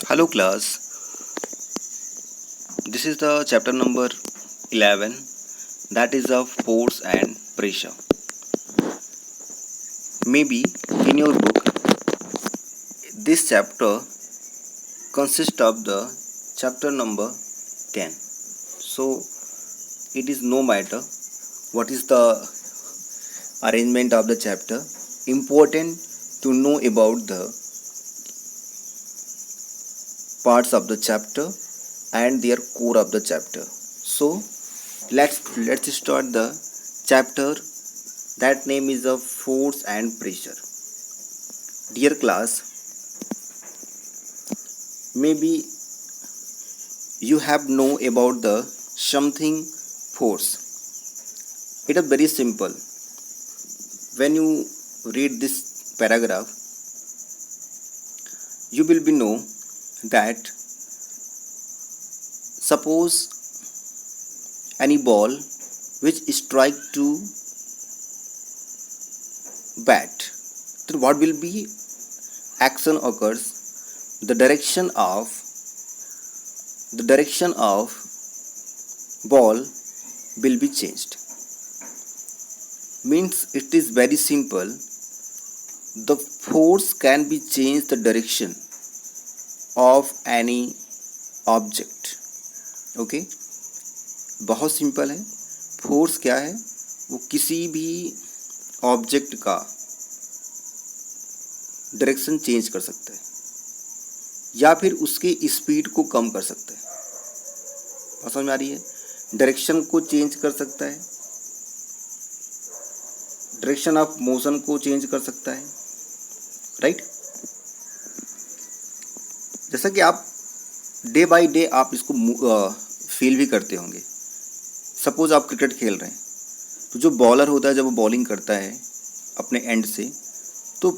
Hello class, this is the chapter number 11, that is of force and pressure. Maybe in your book this chapter consists of the chapter number 10. So it is no matter what is the arrangement of the chapter, important to know about the parts of the chapter and their core of the chapter. So let's start the chapter. That name is of force and pressure. Dear class, maybe you have know about the something force. It is very simple. When you read this paragraph, you will be know that suppose any ball which strike to bat, then what will be action occurs? The direction of ball will be changed. Means it is very simple. The force can be changed the direction of any object. Okay बहुत simple है. Force क्या है? वो किसी भी object का direction change कर सकता है या फिर उसके स्पीड को कम कर सकता है. बात समझ में आ रही है? डायरेक्शन को चेंज कर सकता है, डायरेक्शन ऑफ मोशन को चेंज कर सकता है. राइट? जैसा कि आप डे बाय डे आप इसको फील भी करते होंगे. सपोज आप क्रिकेट खेल रहे हैं तो जो बॉलर होता है जब वो बॉलिंग करता है अपने एंड से, तो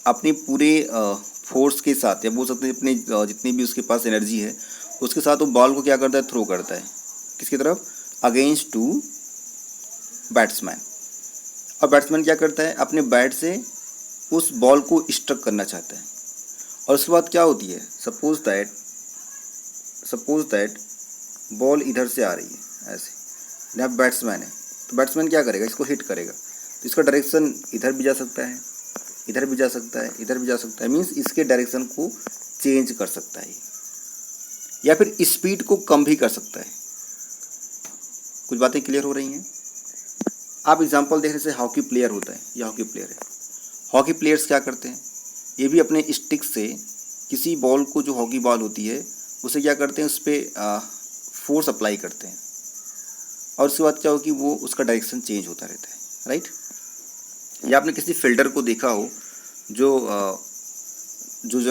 अपने पूरे फोर्स के साथ या बोल सकते हैं अपने जितनी भी उसके पास एनर्जी है उसके साथ वो बॉल को क्या करता है? थ्रो करता है. किसकी तरफ? Against to batsman. और बैट्समैन क्या करता है? अपने बैट से उस बॉल को स्ट्रक करना चाहता है. और उसके बाद क्या होती है? सपोज दैट बॉल इधर से आ रही है ऐसे, यहाँ बैट्समैन है तो बैट्समैन क्या करेगा? इसको हिट करेगा. तो इसका डायरेक्शन इधर भी जा सकता है, इधर भी जा सकता है, इधर भी जा सकता है. मीन्स इसके डायरेक्शन को चेंज कर सकता है या फिर स्पीड को कम भी कर सकता है. कुछ बातें क्लियर हो रही हैं? आप एग्जांपल देख रहे से हॉकी प्लेयर होता है, ये हॉकी प्लेयर है. हॉकी प्लेयर्स क्या करते हैं? ये भी अपने स्टिक से किसी बॉल को, जो हॉकी बॉल होती है, उसे क्या करते हैं? उस पर फोर्स अप्लाई करते हैं और उसके बाद क्या हो कि वो उसका डायरेक्शन चेंज होता रहता है. राइट? या आपने किसी फील्डर को देखा हो जो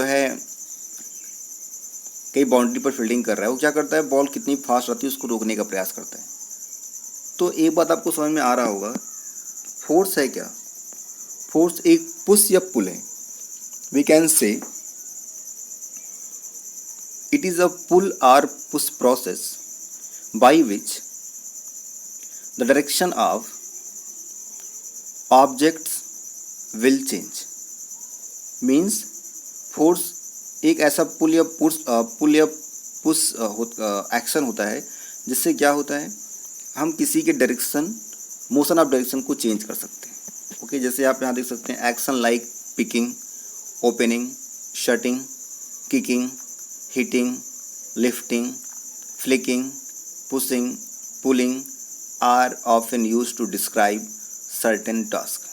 है कई बाउंड्री पर फील्डिंग कर रहा है. वो क्या करता है? बॉल कितनी फास्ट आती है उसको रोकने का प्रयास करता है. तो एक बात आपको समझ में आ रहा होगा, फोर्स है क्या? फोर्स एक पुश या पुल है. We can say it is a pull or push process by which the direction of objects will change. Means force एक ऐसा पुल या पुश एक्शन होता है जिससे क्या होता है? हम किसी के डायरेक्शन, मोशन ऑफ डायरेक्शन को चेंज कर सकते हैं. ओके, जैसे आप यहाँ देख सकते हैं action like picking, opening, shutting, kicking, hitting, lifting, flicking, pushing, pulling are often used to describe certain tasks.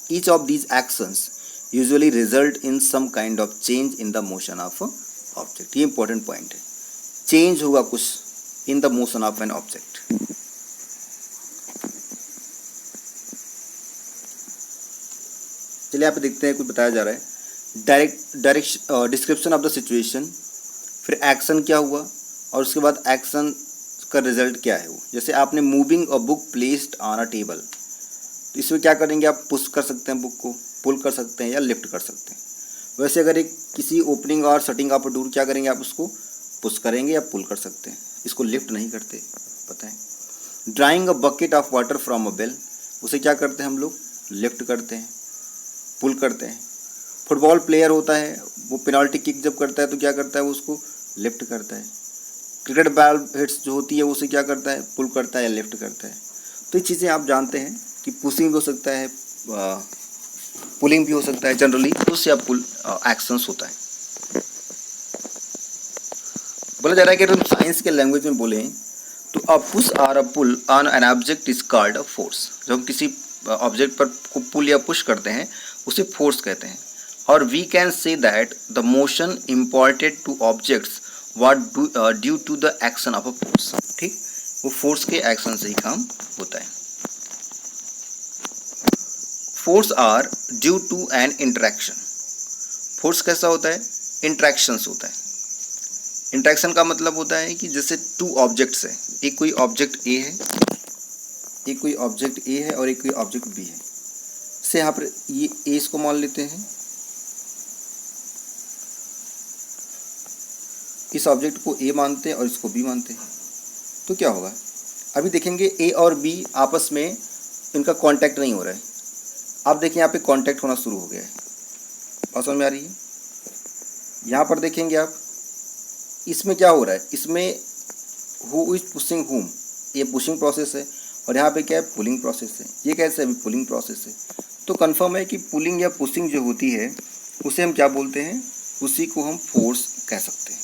Each of these actions usually result in some kind of change in the motion of a object. ये important point है. Change होगा कुछ in the motion of an object. चलिए आप देखते हैं कुछ बताया जा रहा है. डिस्क्रिप्शन ऑफ द सिचुएशन, फिर एक्शन क्या हुआ और उसके बाद एक्शन का रिजल्ट क्या है. वो जैसे आपने moving a book placed on a table, तो इसमें क्या करेंगे? आप पुश कर सकते हैं बुक को, पुल कर सकते हैं या लिफ्ट कर सकते हैं. वैसे अगर एक किसी ओपनिंग और शटिंग ऑफ अ डोर, क्या करेंगे? आप उसको पुश करेंगे या पुल कर सकते हैं. इसको लिफ्ट नहीं करते, पता है. Drawing a bucket of water from a well, उसे क्या करते हैं हम लोग? लिफ्ट करते हैं, पुल करते हैं. फुटबॉल प्लेयर होता है, वो पेनल्टी किक जब करता है तो क्या करता है, वो उसको लिफ्ट करता है। क्रिकेट बॉल हिट्स जो होती है उसे क्या करता है, पुल करता है या लिफ्ट करता है। तो ये चीज़ें आप जानते हैं कि पुशिंग भी हो सकता है, पुलिंग भी हो सकता है, जनरली पुश या पुल एक्शंस होता है। बोला जा रहा है कि हम साइंस के लैंग्वेज में बोलें तो a push or a pull on an object is called a force. जब हम किसी ऑब्जेक्ट पर पुल या पुश करते हैं उसे फोर्स कहते हैं। और we can say that the motion imported to objects what due to the action of a force. ठीक, वो फोर्स के एक्शन से ही काम होता है। Force are due to an interaction. Force कैसा होता है, इंटरेक्शंस होता है। इंटरेक्शन का मतलब होता है कि जैसे टू ऑब्जेक्ट्स है, एक कोई ऑब्जेक्ट ए है, एक कोई ऑब्जेक्ट ए है और एक कोई ऑब्जेक्ट बी है। से यहाँ पर ये ए इसको मान लेते हैं, इस ऑब्जेक्ट को ए मानते हैं और इसको बी मानते हैं। तो क्या होगा, अभी देखेंगे ए और बी आपस में इनका कांटेक्ट नहीं हो रहा है। आप देखिए यहाँ पे कांटेक्ट होना शुरू हो गया है, बात समझ में आ रही है। यहाँ पर देखेंगे आप, इसमें क्या हो रहा है, इसमें हु इज पुशिंग हुम, ये पुशिंग प्रोसेस है और यहाँ पे क्या है, पुलिंग प्रोसेस है। ये कैसे अभी पुलिंग प्रोसेस है। तो कंफर्म है कि पुलिंग या पुशिंग जो होती है उसे हम क्या बोलते हैं, उसी को हम फोर्स कह सकते हैं।